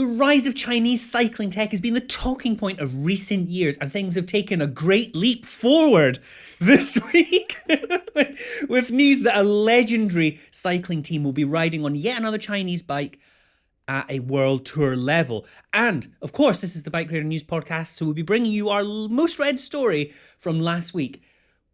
The rise of Chinese cycling tech has been the talking point of recent years, and things have taken a great leap forward this week with news that a legendary cycling team will be riding on yet another Chinese bike at a world tour level. And, of course, this is the BikeRadar News Podcast, so we'll be bringing you our most read story from last week,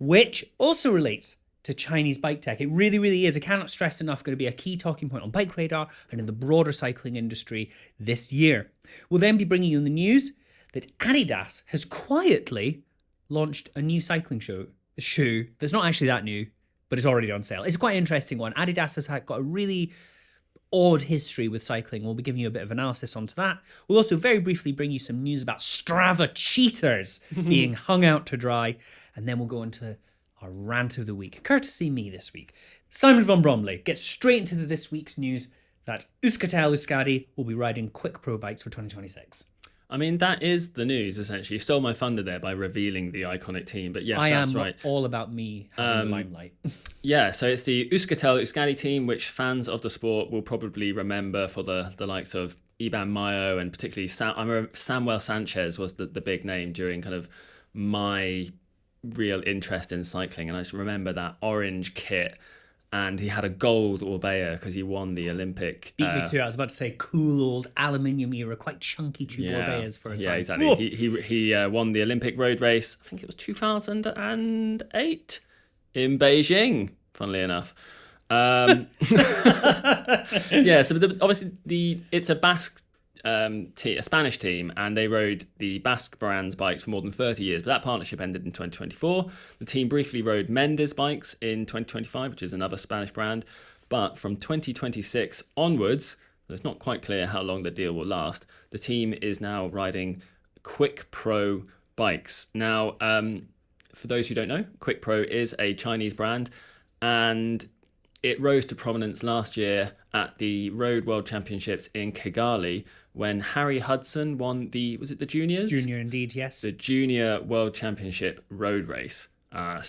which also relates to Chinese bike tech. It really, really is. I cannot stress enough, going to be a key talking point on BikeRadar and in the broader cycling industry this year. We'll then be bringing you the news that Adidas has quietly launched a new cycling shoe that's not actually that new, but it's already on sale. It's quite an interesting one. Adidas has got a really odd history with cycling. We'll be giving you a bit of analysis onto that. We'll also very briefly bring you some news about Strava cheaters being hung out to dry, and then we'll go into our rant of the week, courtesy me this week. Simon von Bromley gets straight into this week's news that Euskaltel-Euskadi will be riding Quick Pro bikes for 2026. I mean, that is the news, essentially. You stole my thunder there by revealing the iconic team, but yes, that's right. I am all about me having the limelight. Yeah, so it's the Euskaltel-Euskadi team, which fans of the sport will probably remember for the likes of Iban Mayo, and particularly I remember Samuel Sanchez was the big name during kind of my real interest in cycling, and I just remember that orange kit, and he had a gold Orbea because he won the Olympic. Beat me to it. I was about to say cool old aluminium era, quite chunky tube Orbeas for a time. Yeah, exactly. He won the Olympic road race. I think it was 2008 in Beijing. Funnily enough. Yeah. So obviously it's a Basque. A Spanish team, and they rode the Basque brand's bikes for more than 30 years, but that partnership ended in 2024. The team briefly rode Mendes bikes in 2025, which is another Spanish brand, but from 2026 onwards, it's not quite clear how long the deal will last, the team is now riding Quick Pro bikes. Now, for those who don't know, Quick Pro is a Chinese brand, and it rose to prominence last year at the Road World Championships in Kigali when Harry Hudson won was it the juniors? Junior, indeed, yes. The Junior World Championship road race. And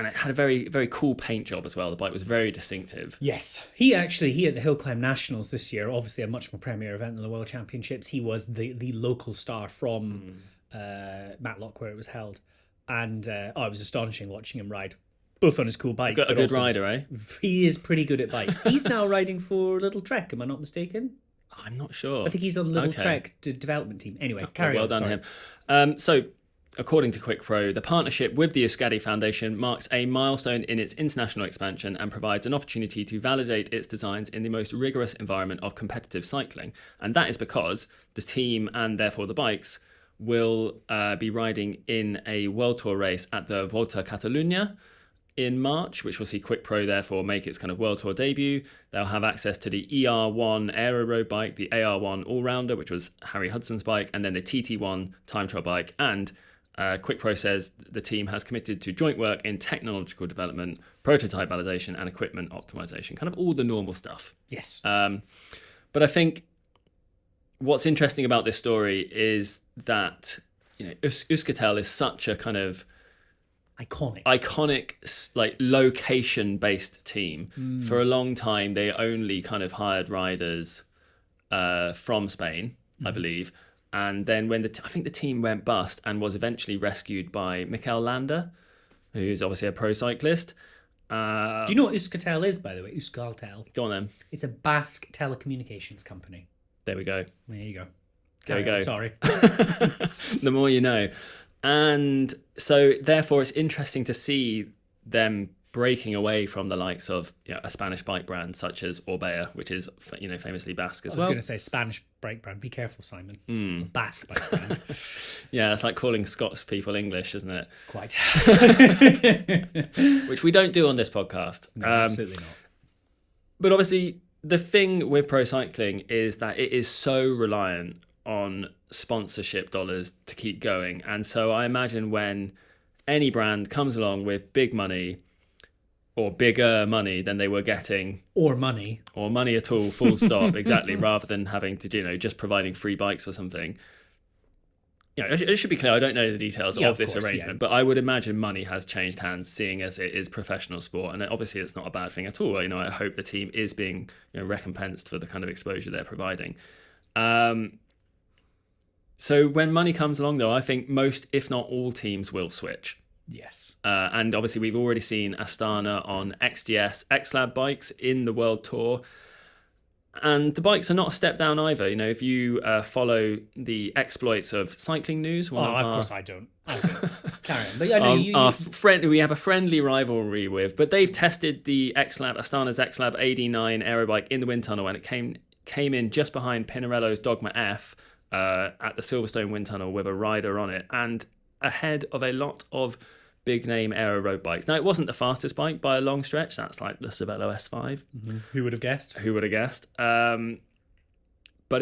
it had a very, very cool paint job as well. The bike was very distinctive. Yes. He at the Hill Climb Nationals this year, obviously a much more premier event than the World Championships, he was the local star from Matlock where it was held. And it was astonishing watching him ride. Both on his cool bike. A good rider, eh? He is pretty good at bikes. He's now riding for Little Trek, am I not mistaken? I'm not sure. I think he's on the Little Trek development team. Anyway, carry on. Well done to him. So, according to Quick Pro, the partnership with the Euskadi Foundation marks a milestone in its international expansion and provides an opportunity to validate its designs in the most rigorous environment of competitive cycling. And that is because the team, and therefore the bikes, will be riding in a World Tour race at the Volta Catalunya in March, which will see Quick Pro therefore make its kind of World Tour debut. They'll have access to the ER1 Aero Road bike, the AR1 All-Rounder, which was Harry Hudson's bike, and then the TT1 Time Trial bike. And Quick Pro says the team has committed to joint work in technological development, prototype validation, and equipment optimization. Kind of all the normal stuff. Yes. But I think what's interesting about this story is that Euskaltel is such a kind of iconic like location-based team. For a long time, they only kind of hired riders from Spain, I believe. And then when I think the team went bust and was eventually rescued by Mikel Landa, who's obviously a pro cyclist. Do you know what Euskaltel is, by the way? Euskaltel. Go on then. It's a Basque telecommunications company. There we go. There you go. There we go. Sorry. The more you know. And so, therefore, it's interesting to see them breaking away from the likes of a Spanish bike brand such as Orbea, which is famously Basque as well. I was going to say Spanish bike brand. Be careful, Simon. Basque bike brand. Yeah, it's like calling Scots people English, isn't it? Quite. Which we don't do on this podcast. No, absolutely not. But obviously, the thing with pro cycling is that it is so reliant on sponsorship dollars to keep going. And so I imagine when any brand comes along with big money or bigger money than they were getting, or money at all, full stop, exactly, rather than having to, just providing free bikes or something. It should be clear, I don't know the details of this arrangement, but I would imagine money has changed hands, seeing as it is professional sport, and obviously it's not a bad thing at all. I hope the team is being recompensed for the kind of exposure they're providing. So when money comes along, though, I think most, if not all, teams will switch. Yes. And obviously, we've already seen Astana on XDS, XLab bikes in the World Tour. And the bikes are not a step down either. You know, if you follow the exploits of Cycling News, Of course I don't. Carry on. But I know we have a friendly rivalry with, but they've tested the Astana's XLab AD9 aero bike in the wind tunnel, and it came in just behind Pinarello's Dogma F at the Silverstone wind tunnel with a rider on it, and ahead of a lot of big name aero road bikes. Now, it wasn't the fastest bike by a long stretch. That's like the Cervelo S5. Mm-hmm. Who would have guessed? But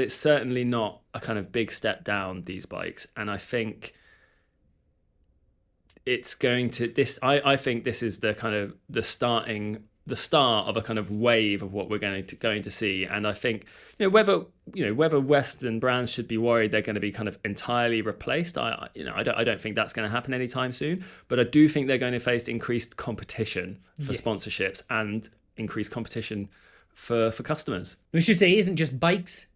it's certainly not a kind of big step down, these bikes. And I think it's going to I think this is the kind of the start of a kind of wave of what we're going to see. And I think whether Western brands should be worried they're going to be kind of entirely replaced, I don't think that's going to happen anytime soon. But I do think they're going to face increased competition for sponsorships and increased competition for customers. We should say it isn't just bikes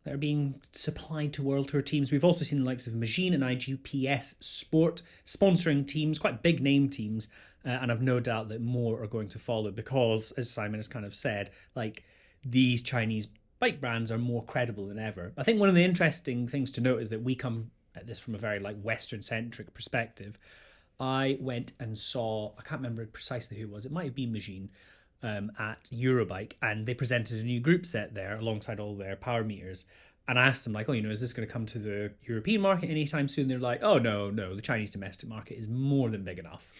that are being supplied to World Tour teams. We've also seen the likes of Magine and IGPS Sport sponsoring teams, quite big name teams, and I've no doubt that more are going to follow because, as Simon has kind of said, like these Chinese bike brands are more credible than ever. I think one of the interesting things to note is that we come at this from a very like Western-centric perspective. I went and saw, I can't remember precisely who it was, it might have been Magine, at Eurobike, and they presented a new group set there alongside all their power meters. And I asked them, like, is this going to come to the European market anytime soon? They're like, oh, no, the Chinese domestic market is more than big enough,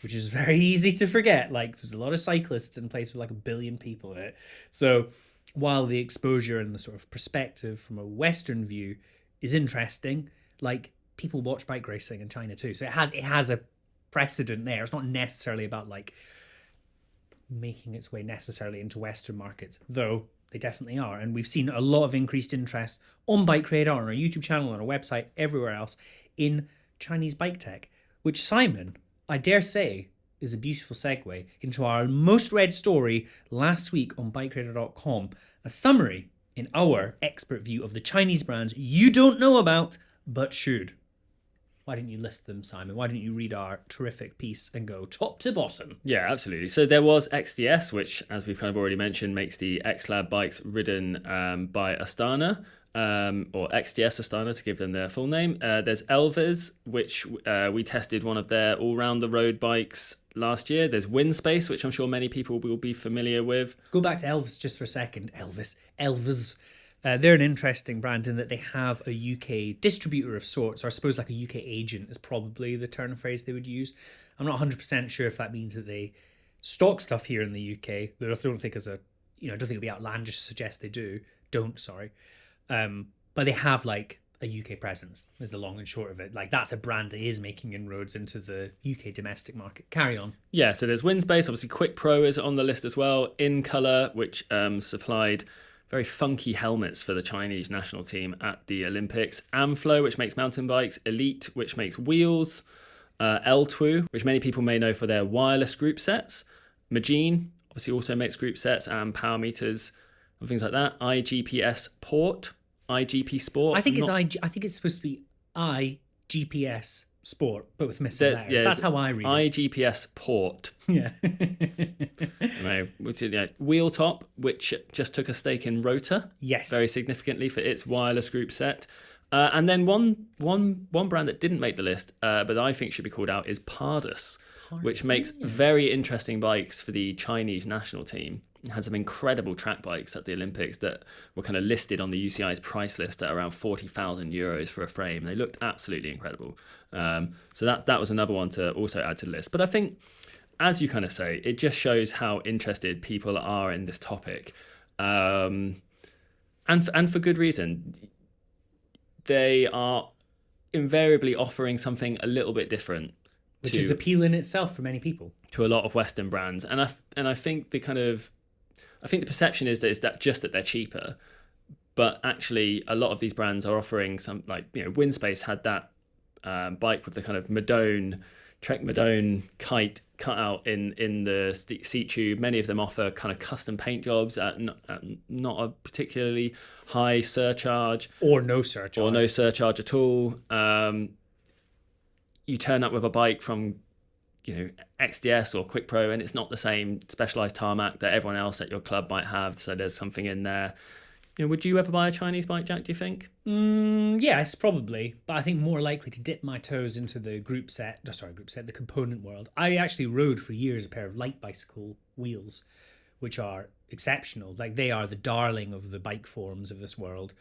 which is very easy to forget. Like, there's a lot of cyclists in a place with like 1 billion people in it. So while the exposure and the sort of perspective from a Western view is interesting, like, people watch bike racing in China too. So it has a precedent there. It's not necessarily about, like, making its way necessarily into Western markets, though they definitely are. And we've seen a lot of increased interest on BikeRadar, on our YouTube channel, on our website, everywhere else, in Chinese bike tech, which, Simon, I dare say, is a beautiful segue into our most read story last week on BikeRadar.com, a summary in our expert view of the Chinese brands you don't know about, but should. Why didn't you list them, Simon? Why didn't you read our terrific piece and go top to bottom? Yeah, absolutely. So there was XDS, which, as we've kind of already mentioned, makes the XLab bikes ridden by Astana, or XDS Astana to give them their full name. There's Elvis, which we tested one of their all-round-the-road bikes last year. There's Windspace, which I'm sure many people will be familiar with. Go back to Elvis just for a second. Elvis. They're an interesting brand in that they have a UK distributor of sorts, or I suppose like a UK agent is probably the term phrase they would use. I'm not 100% sure if that means that they stock stuff here in the UK, but I don't think I don't think it'd be outlandish to suggest they do. But they have like a UK presence is the long and short of it. Like that's a brand that is making inroads into the UK domestic market. Carry on. Yeah, so there's Windspace, obviously Quick Pro is on the list as well. In Color, which supplied very funky helmets for the Chinese national team at the Olympics. Amflow, which makes mountain bikes. Elite, which makes wheels. Eltwu, which many people may know for their wireless group sets. Magine, obviously also makes group sets and power meters and things like that. IGPS Port, IGP Sport. I think it's supposed to be IGPS Sport, but with missing letters. Yeah, that's how I read it. IGPS Port. Yeah. Wheel Top, which just took a stake in Rotor. Yes. Very significantly for its wireless group set. And then one brand that didn't make the list, but I think should be called out, is Pardus, which makes very interesting bikes for the Chinese national team. It had some incredible track bikes at the Olympics that were kind of listed on the UCI's price list at around 40,000 euros for a frame. They looked absolutely incredible. So that was another one to also add to the list. But I think, as you kind of say, it just shows how interested people are in this topic. And for good reason. They are invariably offering something a little bit different. Which is appeal in itself for many people. To a lot of Western brands. And I think the perception is that they're cheaper, but actually a lot of these brands are offering some, like, Windspace had that bike with the kind of Madone, Trek Madone kite cut out in the seat tube. Many of them offer kind of custom paint jobs at not a particularly high surcharge. Or no surcharge at all. You turn up with a bike from XDS or Quick Pro, and it's not the same specialized tarmac that everyone else at your club might have, so there's something in there. Would you ever buy a Chinese bike, Jack, do you think? Yes, probably. But I think more likely to dip my toes into the the component world. I actually rode for years a pair of light bicycle wheels, which are exceptional. Like, they are the darling of the bike forums of this world.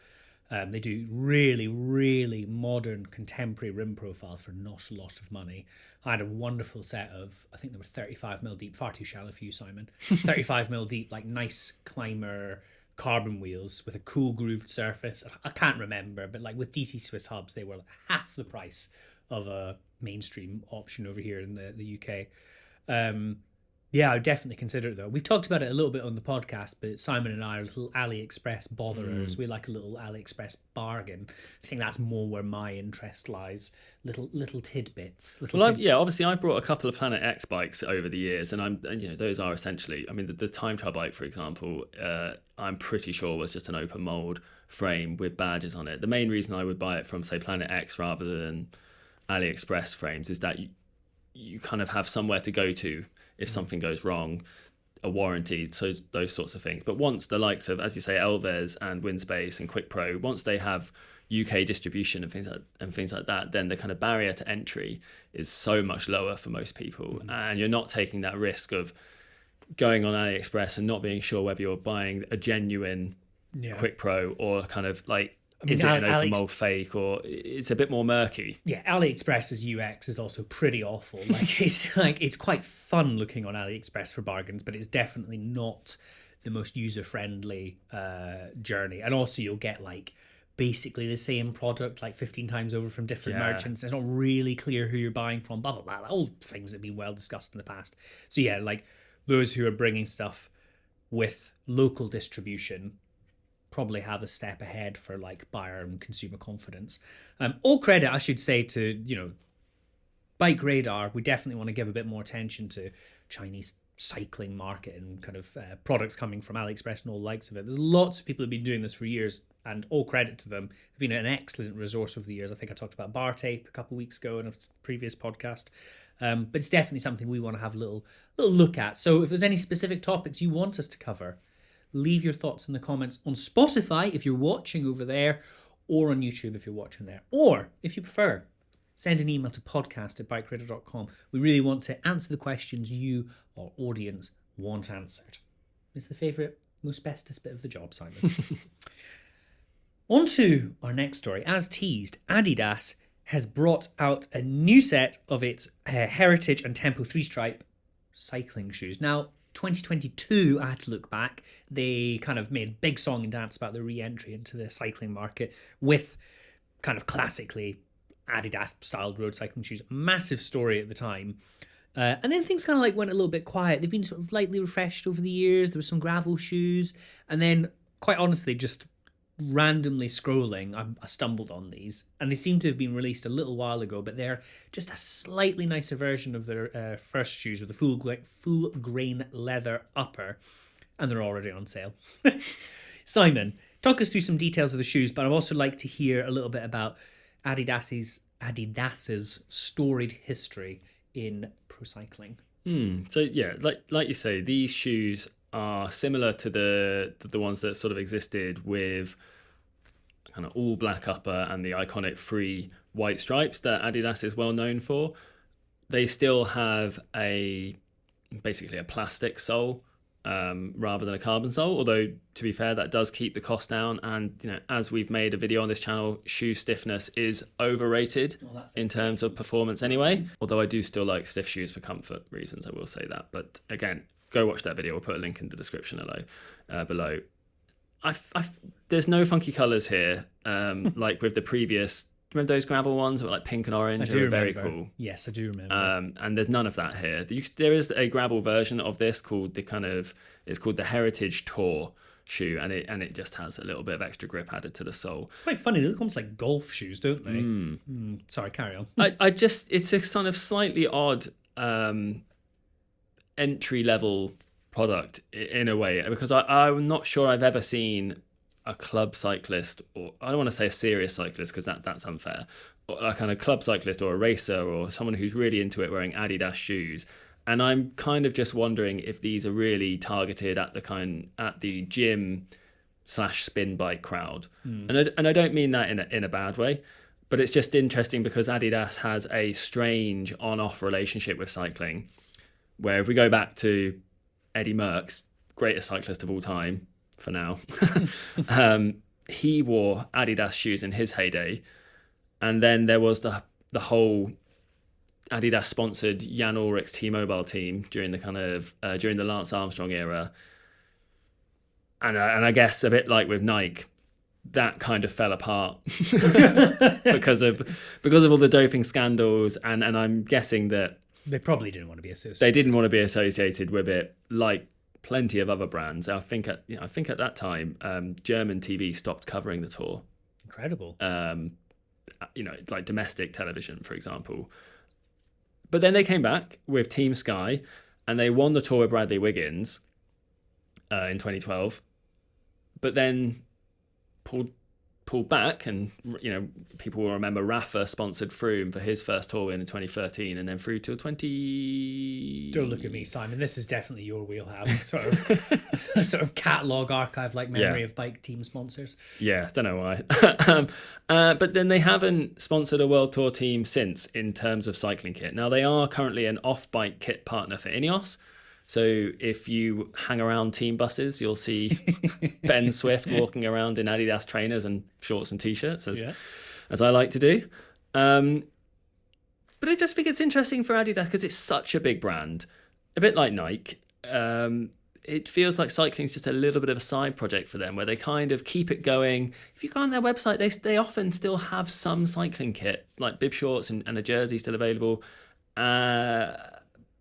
They do really, really modern, contemporary rim profiles for not a lot of money. I had a wonderful set of, I think they were 35mm deep, far too shallow for you, Simon. 35mm deep, like nice climber carbon wheels with a cool grooved surface. I can't remember, but like with DT Swiss hubs, they were like half the price of a mainstream option over here in the UK. Yeah, I would definitely consider it though. We've talked about it a little bit on the podcast, but Simon and I are little AliExpress botherers. We like a little AliExpress bargain. I think that's more where my interest lies. Little tidbits. Obviously I brought a couple of Planet X bikes over the years, and those are essentially, I mean, the time trial bike, for example, I'm pretty sure was just an open mold frame with badges on it. The main reason I would buy it from, say, Planet X rather than AliExpress frames is that you kind of have somewhere to go to if something goes wrong, a warranty, so those sorts of things. But once the likes of, as you say, Elvez and Winspace and Quick Pro, once they have UK distribution and things like that, then the kind of barrier to entry is so much lower for most people, and you're not taking that risk of going on AliExpress and not being sure whether you're buying a genuine Quick Pro or kind of like, is it an open mold fake, or it's a bit more murky? Yeah, AliExpress's UX is also pretty awful. It's quite fun looking on AliExpress for bargains, but it's definitely not the most user friendly journey. And also, you'll get like basically the same product like 15 times over from different merchants. It's not really clear who you're buying from. Blah blah blah. All things that have been well discussed in the past. So yeah, like those who are bringing stuff with local distribution probably have a step ahead for like buyer and consumer confidence. All credit, I should say, to BikeRadar. We definitely want to give a bit more attention to Chinese cycling market and kind of products coming from AliExpress and all the likes of it. There's lots of people who've been doing this for years, and all credit to them. They've been an excellent resource over the years. I think I talked about bar tape a couple of weeks ago in a previous podcast. But it's definitely something we want to have a little look at. So if there's any specific topics you want us to cover, leave your thoughts in the comments on Spotify if you're watching over there, or on YouTube if you're watching there. Or, if you prefer, send an email to podcast@bikeradar.com. We really want to answer the questions you, our audience, want answered. It's the favourite, most bestest bit of the job, Simon. On to our next story. As teased, Adidas has brought out a new set of its Heritage and Tempo 3-stripe cycling shoes. Now, 2022, I had to look back, they kind of made a big song and dance about the re-entry into the cycling market with kind of classically Adidas-styled road cycling shoes. Massive story at the time. And then things kind of like went a little bit quiet. They've been sort of lightly refreshed over the years. There were some gravel shoes. And then, quite honestly, just randomly scrolling, I stumbled on these, and they seem to have been released a little while ago, but they're just a slightly nicer version of their first shoes with a full grain leather upper, and they're already on sale. Simon, talk us through some details of the shoes, but I'd also like to hear a little bit about Adidas's storied history in pro cycling. So yeah, like you say, these shoes are similar to the ones that sort of existed with kind of all black upper and the iconic free white stripes that Adidas is well known for. They still have basically a plastic sole rather than a carbon sole, although to be fair, that does keep the cost down. And as we've made a video on this channel, shoe stiffness is overrated in terms of performance anyway, although I do still like stiff shoes for comfort reasons, I will say that. But again, go watch that video. We'll put a link in the description below. There's no funky colours here, like with the previous. Remember those gravel ones that were like pink and orange? I do remember. Very cool. Yes, I do remember. And there's none of that here. There is a gravel version of this called it's called the Heritage Tour shoe, and it just has a little bit of extra grip added to the sole. Quite funny. They look almost like golf shoes, don't they? Sorry, carry on. It's a kind of slightly odd entry level product in a way, because I'm not sure I've ever seen a club cyclist, or I don't want to say a serious cyclist because that's unfair, or a kind of club cyclist or a racer or someone who's really into it wearing Adidas shoes. And I'm kind of just wondering if these are really targeted at the gym / spin bike crowd. And I don't mean that in a bad way, but it's just interesting because Adidas has a strange on-off relationship with cycling, where if we go back to Eddie Merckx, greatest cyclist of all time for now, he wore Adidas shoes in his heyday, and then there was the whole Adidas sponsored Jan Ullrich's T-Mobile team during the Lance Armstrong era, and I guess a bit like with Nike, that kind of fell apart because of all the doping scandals, and I'm guessing that they probably didn't want to be associated. They didn't want to be associated with it, like plenty of other brands. I think at that time, German TV stopped covering the Tour. Incredible. Like domestic television, for example. But then they came back with Team Sky, and they won the Tour with Bradley Wiggins in 2012. But then pulled back, and people will remember Rafa sponsored Froome for his first tour win in 2013, and then through till 20. Don't look at me, Simon. This is definitely your wheelhouse. Sort of catalog archive like memory of bike team sponsors. Yeah, don't know why. But then they haven't sponsored a World Tour team since in terms of cycling kit. Now they are currently an off-bike kit partner for Ineos. So if you hang around team buses, you'll see Ben Swift walking around in Adidas trainers and shorts and t-shirts, as I like to do. But I just think it's interesting for Adidas because it's such a big brand, a bit like Nike. It feels like cycling is just a little bit of a side project for them, where they kind of keep it going. If you go on their website, they often still have some cycling kit, like bib shorts and a jersey still available.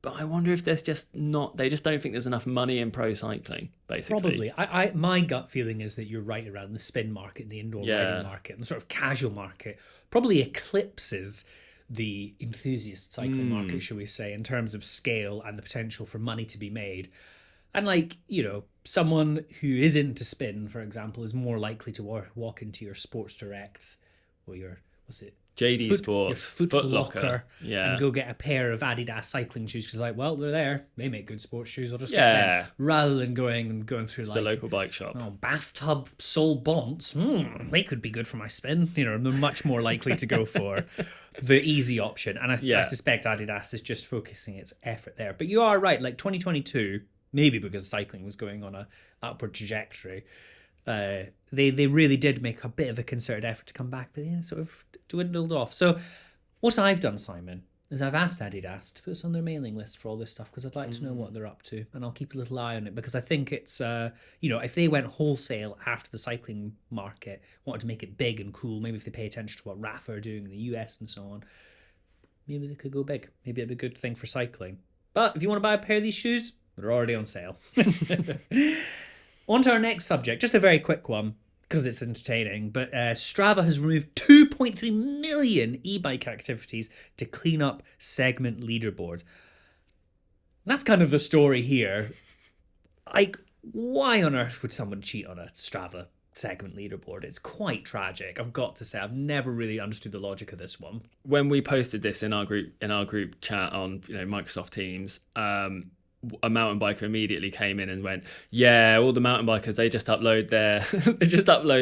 But I wonder if there's just not, they just don't think there's enough money in pro cycling, basically. Probably. My gut feeling is that you're right around the spin market and the indoor riding market, and the sort of casual market probably eclipses the enthusiast cycling market, shall we say, in terms of scale and the potential for money to be made. And someone who is into spin, for example, is more likely to walk into your Sports Direct or your, JD Sports, Foot Locker, yeah, and go get a pair of Adidas cycling shoes because, they're there. They make good sports shoes. I'll just get them, rather than going through the local bike shop. Bathtub sole bonds. They could be good for my spin. They're much more likely to go for the easy option. And I suspect Adidas is just focusing its effort there. But you are right. Like 2022, maybe because cycling was going on a upward trajectory. They really did make a bit of a concerted effort to come back, but then sort of dwindled off. So what I've done, Simon, is I've asked Adidas to put us on their mailing list for all this stuff because I'd like to know what they're up to, and I'll keep a little eye on it because I think it's, if they went wholesale after the cycling market, wanted to make it big and cool, maybe if they pay attention to what Rafa are doing in the US and so on, maybe they could go big. Maybe it'd be a good thing for cycling. But if you want to buy a pair of these shoes, they're already on sale. On to our next subject, just a very quick one, because it's entertaining, but Strava has removed 2.3 million e-bike activities to clean up segment leaderboards. That's kind of the story here. Why on earth would someone cheat on a Strava segment leaderboard? It's quite tragic, I've got to say. I've never really understood the logic of this one. When we posted this in our group chat on Microsoft Teams, a mountain biker immediately came in and went, all the mountain bikers, they just upload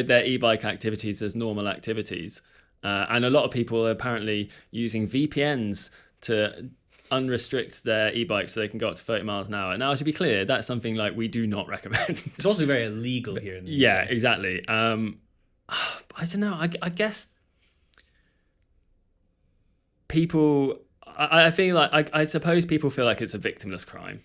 their e-bike activities as normal activities, and a lot of people are apparently using VPNs to unrestrict their e-bikes so they can go up to 30 miles an hour. Now, to be clear, that's something we do not recommend. It's also very illegal here in the UK. Yeah, exactly. I don't know, I guess people, I feel like, I suppose people feel like it's a victimless crime.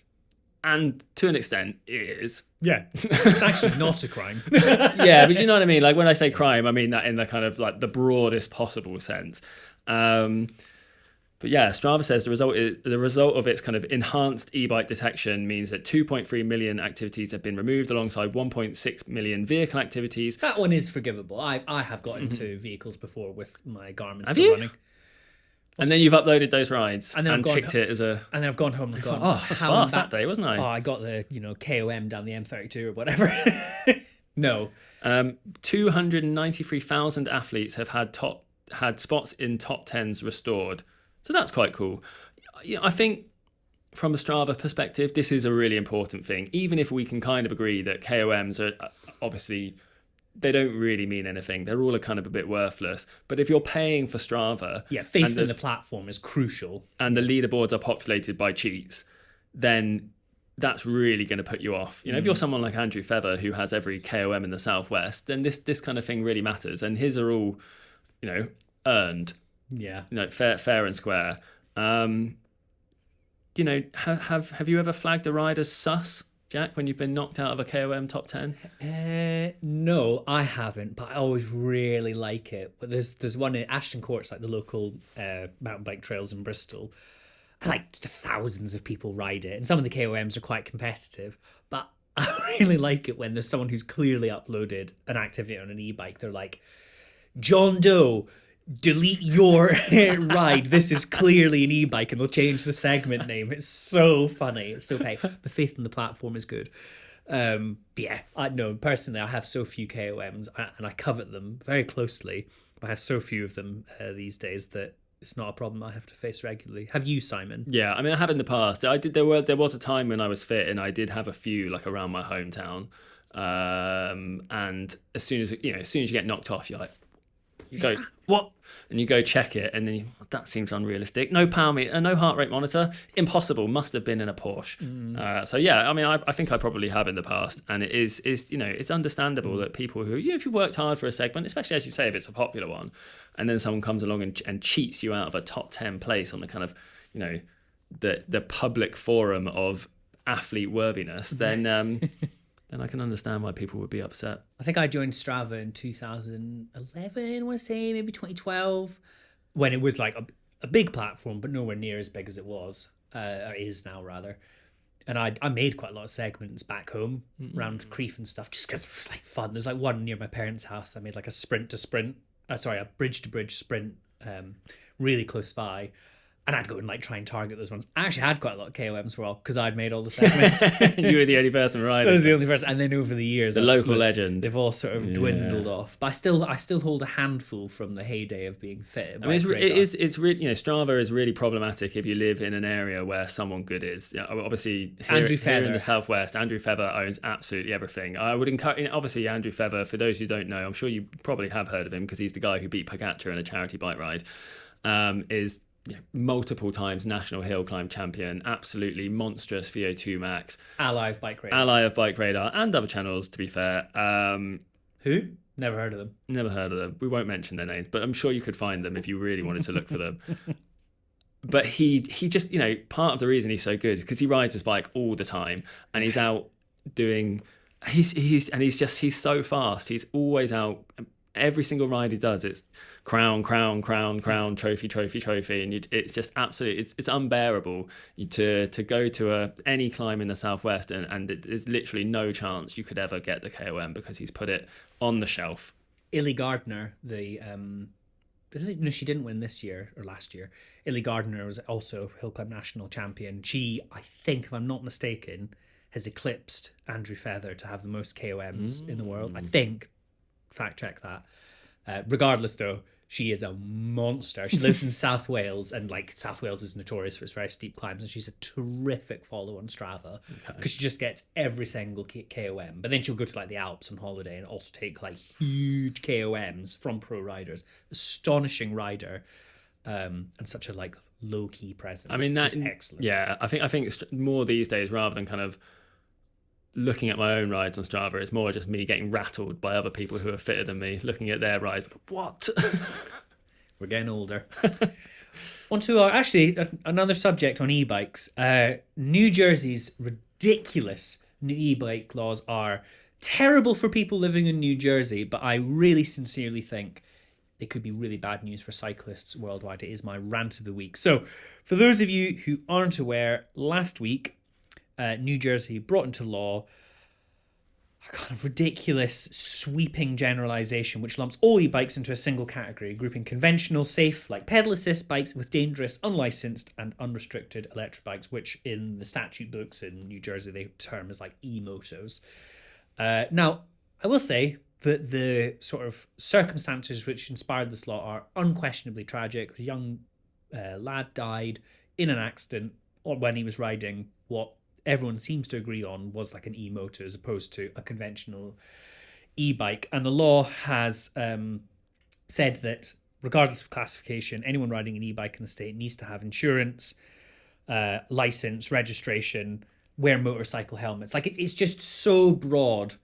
And to an extent, it is. Yeah, it's actually not a crime. Yeah, but you know what I mean? When I say crime, I mean that in the kind of the broadest possible sense. But But yeah, Strava says the result of its kind of enhanced e-bike detection means that 2.3 million activities have been removed alongside 1.6 million vehicle activities. That one is forgivable. I have got into vehicles before with my Garmin Have still you? running. And then you've uploaded those rides And then I've ticked it as a... And then I've gone home and gone, Oh, I was fast that day, wasn't I? Oh, I got the, KOM down the M32 or whatever. No. 293,000 athletes have had spots in top 10s restored. So that's quite cool. I think from a Strava perspective, this is a really important thing. Even if we can kind of agree that KOMs are obviously, they don't really mean anything. They're all kind of a bit worthless. But if you're paying for Strava... Yeah, faith in the platform is crucial. And the leaderboards are populated by cheats, then that's really going to put you off. If you're someone like Andrew Feather, who has every KOM in the Southwest, then this kind of thing really matters. And his are all, earned. Yeah. Fair and square. Have you ever flagged a ride as sus, Jack, when you've been knocked out of a KOM top 10? No, I haven't, but I always really like it. But there's one in Ashton Court's, like the local mountain bike trails in Bristol. And like thousands of people ride it, and some of the KOMs are quite competitive. But I really like it when there's someone who's clearly uploaded an activity on an e-bike. They're like, John Doe, delete your ride. This is clearly an e-bike, and they'll change the segment name. It's so funny. It's so pay. The faith in the platform is good. Yeah, I know personally I have so few KOMs, and I covet them very closely, but I have so few of them these days that it's not a problem I have to face regularly. Have you, Simon? Yeah, I mean, I have in the past. I did. There was a time when I was fit, and I did have a few like around my hometown. And as soon as you get knocked off, you're like, you go, what? And you go check it, and then that seems unrealistic. No power meter, no heart rate monitor, impossible. Must have been in a Porsche. So yeah, I mean, I think I probably have in the past, and it is it's understandable that people who if you worked hard for a segment, especially as you say if it's a popular one, and then someone comes along and cheats you out of a top 10 place on the kind of the public forum of athlete worthiness, then then I can understand why people would be upset. I think I joined Strava in 2011, I want to say, maybe 2012, when it was like a big platform, but nowhere near as big as it was, or is now rather. And I made quite a lot of segments back home around Crieff and stuff, just because it was like fun. There's like one near my parents' house. I made like a a bridge to bridge sprint, really close by. And I'd go and like try and target those ones. I actually had quite a lot of KOMs for all because I'd made all the segments. You were the only person riding. I was the only person, and then over the years, the local legend, they've all sort of dwindled off. But I still hold a handful from the heyday of being fit. I mean, it's really Strava is really problematic if you live in an area where someone good is. Obviously, here in the Southwest, Andrew Feather owns absolutely everything. I would encourage, obviously, Andrew Feather. For those who don't know, I'm sure you probably have heard of him because he's the guy who beat Pogacar in a charity bike ride. Is multiple times national hill climb champion, absolutely monstrous VO2 max, ally of BikeRadar and other channels, to be fair. Who? Never heard of them. We won't mention their names, but I'm sure you could find them if you really wanted to look for them. But he just, part of the reason he's so good is because he rides his bike all the time, and he's out doing he's so fast. He's always out. Every single ride he does, it's crown, trophy, and it's just absolutely, it's unbearable to go to any climb in the Southwest, and there's literally no chance you could ever get the KOM because he's put it on the shelf. Illy Gardner, she didn't win this year or last year. Illy Gardner was also Hill Climb National Champion. She, I think, if I'm not mistaken, has eclipsed Andrew Feather to have the most KOMs in the world. I think. Fact check that. Regardless, though, she is a monster. She lives in South Wales, and like South Wales is notorious for its very steep climbs, and she's a terrific follow on Strava because she just gets every single KOM. But then she'll go to like the Alps on holiday and also take like huge KOMs from pro riders. Astonishing rider, and such a like low key presence. I mean, that's excellent. Yeah, I think it's more these days rather than kind of looking at my own rides on Strava, it's more just me getting rattled by other people who are fitter than me, looking at their rides. What? We're getting older. On to another subject on e-bikes. New Jersey's ridiculous new e-bike laws are terrible for people living in New Jersey, but I really sincerely think it could be really bad news for cyclists worldwide. It is my rant of the week. So, for those of you who aren't aware, last week, New Jersey brought into law a kind of ridiculous sweeping generalization which lumps all e-bikes into a single category, grouping conventional, safe, like pedal assist bikes with dangerous, unlicensed and unrestricted electric bikes, which in the statute books in New Jersey they term as like e-motos. Now, I will say that the sort of circumstances which inspired this law are unquestionably tragic. A young lad died in an accident or when he was riding what everyone seems to agree on was like an e-motor as opposed to a conventional e-bike. And the law has said that regardless of classification, anyone riding an e-bike in the state needs to have insurance, license, registration, wear motorcycle helmets. Like it's just so broad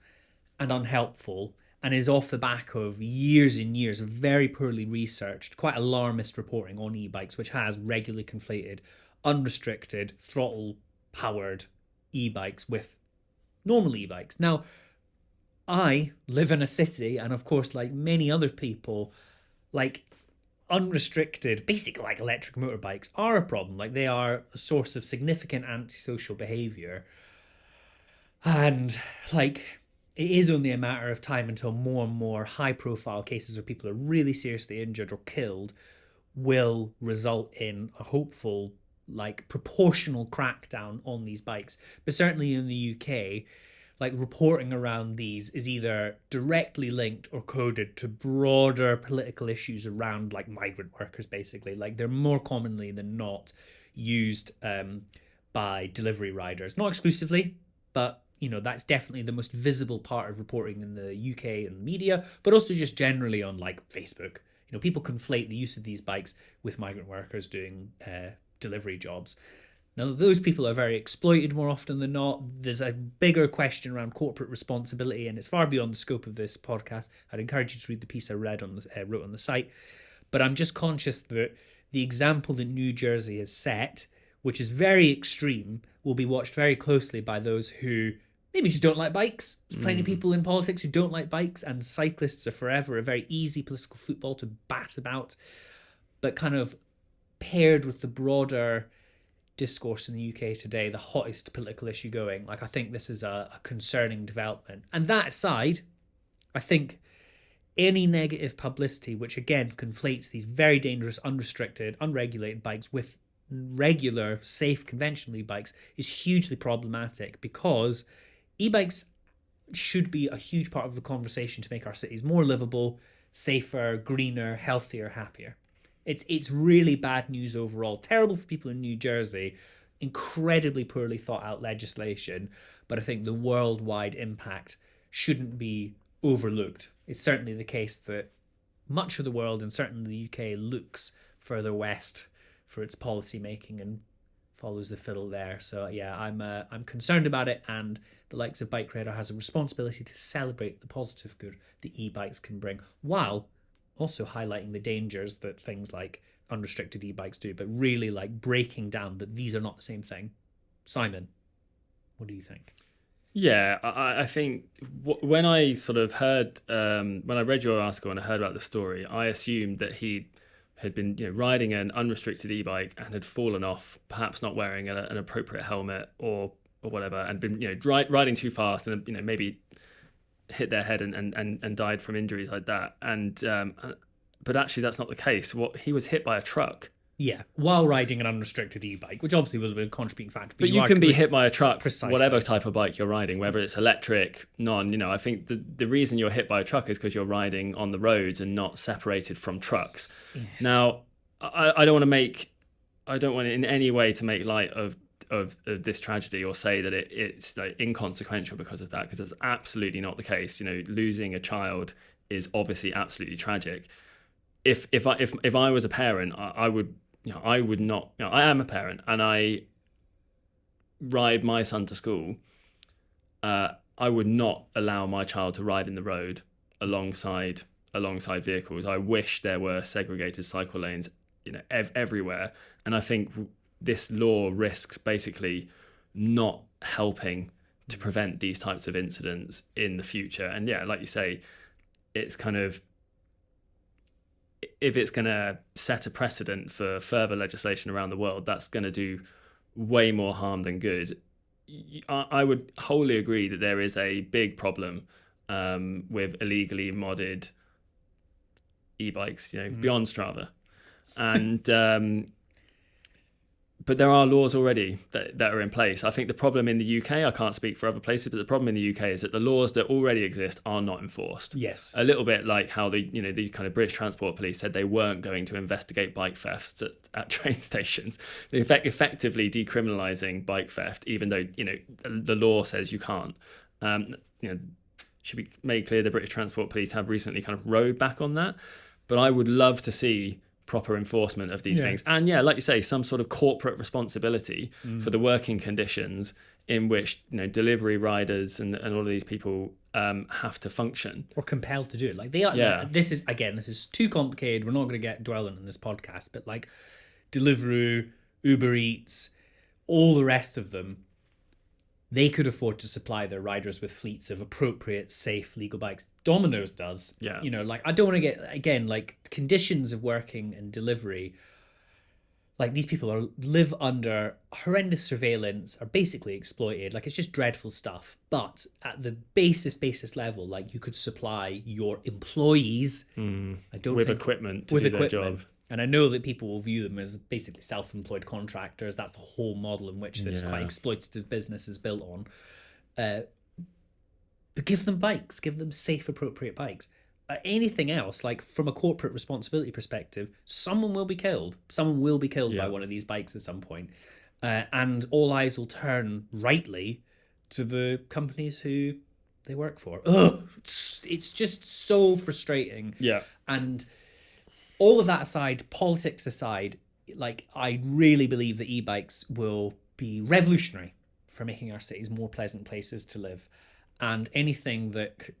and unhelpful, and is off the back of years and years of very poorly researched, quite alarmist reporting on e-bikes, which has regularly conflated unrestricted throttle-powered e-bikes with normal e-bikes. Now, I live in a city, and of course, like many other people, like unrestricted, basically like electric motorbikes are a problem. Like they are a source of significant antisocial behaviour. And like it is only a matter of time until more and more high-profile cases where people are really seriously injured or killed will result in a hopeful, like, proportional crackdown on these bikes. But certainly in the UK, like, reporting around these is either directly linked or coded to broader political issues around, like, migrant workers, basically. Like, they're more commonly than not used by delivery riders. Not exclusively, but you know, that's definitely the most visible part of reporting in the UK and media, but also just generally on like Facebook. You know, people conflate the use of these bikes with migrant workers doing delivery jobs. Now, those people are very exploited more often than not. There's a bigger question around corporate responsibility, and it's far beyond the scope of this podcast. I'd encourage you to read the piece I wrote on the site. But I'm just conscious that the example that New Jersey has set, which is very extreme, will be watched very closely by those who maybe just don't like bikes. There's plenty of people in politics who don't like bikes, and cyclists are forever a very easy political football to bat about. But kind of paired with the broader discourse in the UK today, the hottest political issue going, like I think this is a concerning development. And that aside, I think any negative publicity, which again conflates these very dangerous, unrestricted, unregulated bikes with regular, safe, conventional e-bikes, is hugely problematic, because e-bikes should be a huge part of the conversation to make our cities more livable, safer, greener, healthier, happier. It's really bad news overall. Terrible for people in New Jersey. Incredibly poorly thought out legislation. But I think the worldwide impact shouldn't be overlooked. It's certainly the case that much of the world, and certainly the UK, looks further west for its policy making and follows the fiddle there. So yeah, I'm concerned about it, and the likes of BikeRadar has a responsibility to celebrate the positive good the e-bikes can bring, while also highlighting the dangers that things like unrestricted e-bikes do, but really like breaking down that these are not the same thing. Simon, what do you think? Yeah, I think when I sort of heard, when I read your article and I heard about the story, I assumed that he had been riding an unrestricted e-bike and had fallen off, perhaps not wearing an appropriate helmet or whatever, and been riding too fast and maybe hit their head and died from injuries like that. But actually that's not the case. He was hit by a truck. Yeah, while riding an unrestricted e-bike, which obviously will be a contributing factor. But you can be hit by a truck, precisely. Whatever type of bike you're riding, whether it's electric, non. I think the reason you're hit by a truck is because you're riding on the roads and not separated from trucks. Yes. Now, I don't want in any way to make light of this tragedy or say that it's like inconsequential because of that, because that's absolutely not the case. Losing a child is obviously absolutely tragic. If I was a parent, I would not. I am a parent, and I ride my son to school. I would not allow my child to ride in the road alongside vehicles. I wish there were segregated cycle lanes, everywhere. And I think this law risks basically not helping to prevent these types of incidents in the future. And yeah, like you say, it's kind of if it's going to set a precedent for further legislation around the world, that's going to do way more harm than good. I would wholly agree that there is a big problem with illegally modded e-bikes, beyond Strava. And but there are laws already that are in place. I think the problem in the UK, I can't speak for other places, but the problem in the UK is that the laws that already exist are not enforced. Yes. A little bit like how the kind of British Transport Police said they weren't going to investigate bike thefts at train stations. They're effectively decriminalising bike theft, even though, the law says you can't. Should be made clear the British Transport Police have recently kind of rowed back on that. But I would love to see proper enforcement of these things. And like you say, some sort of corporate responsibility for the working conditions in which, delivery riders and all of these people have to function. Or compelled to do it. Like they are. Yeah. This is too complicated. We're not going to dwell on this podcast, but like Deliveroo, Uber Eats, all the rest of them, they could afford to supply their riders with fleets of appropriate, safe, legal bikes. Domino's does. Yeah. I don't want to get, again, like conditions of working and delivery. Like these people live under horrendous surveillance, are basically exploited. Like it's just dreadful stuff. But at the basis level, like you could supply your employees. With equipment to do their job. And I know that people will view them as basically self-employed contractors. That's the whole model in which this quite exploitative business is built on. But give them bikes. Give them safe, appropriate bikes. Anything else, like from a corporate responsibility perspective, someone will be killed. Someone will be killed by one of these bikes at some point. And all eyes will turn rightly to the companies who they work for. Ugh, it's just so frustrating. Yeah. And all of that aside, politics aside, like I really believe that e-bikes will be revolutionary for making our cities more pleasant places to live. And anything that,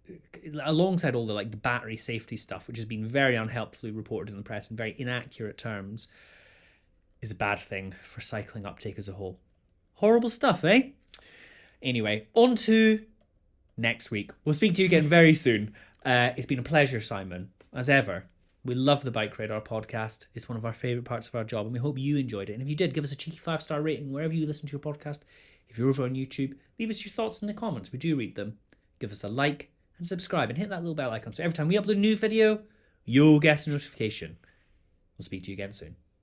alongside all the battery safety stuff, which has been very unhelpfully reported in the press in very inaccurate terms, is a bad thing for cycling uptake as a whole. Horrible stuff, eh? Anyway, on to next week. We'll speak to you again very soon. It's been a pleasure, Simon, as ever. We love the BikeRadar podcast. It's one of our favourite parts of our job, and we hope you enjoyed it. And if you did, give us a cheeky 5-star rating wherever you listen to your podcast. If you're over on YouTube, leave us your thoughts in the comments. We do read them. Give us a like and subscribe and hit that little bell icon so every time we upload a new video, you'll get a notification. We'll speak to you again soon.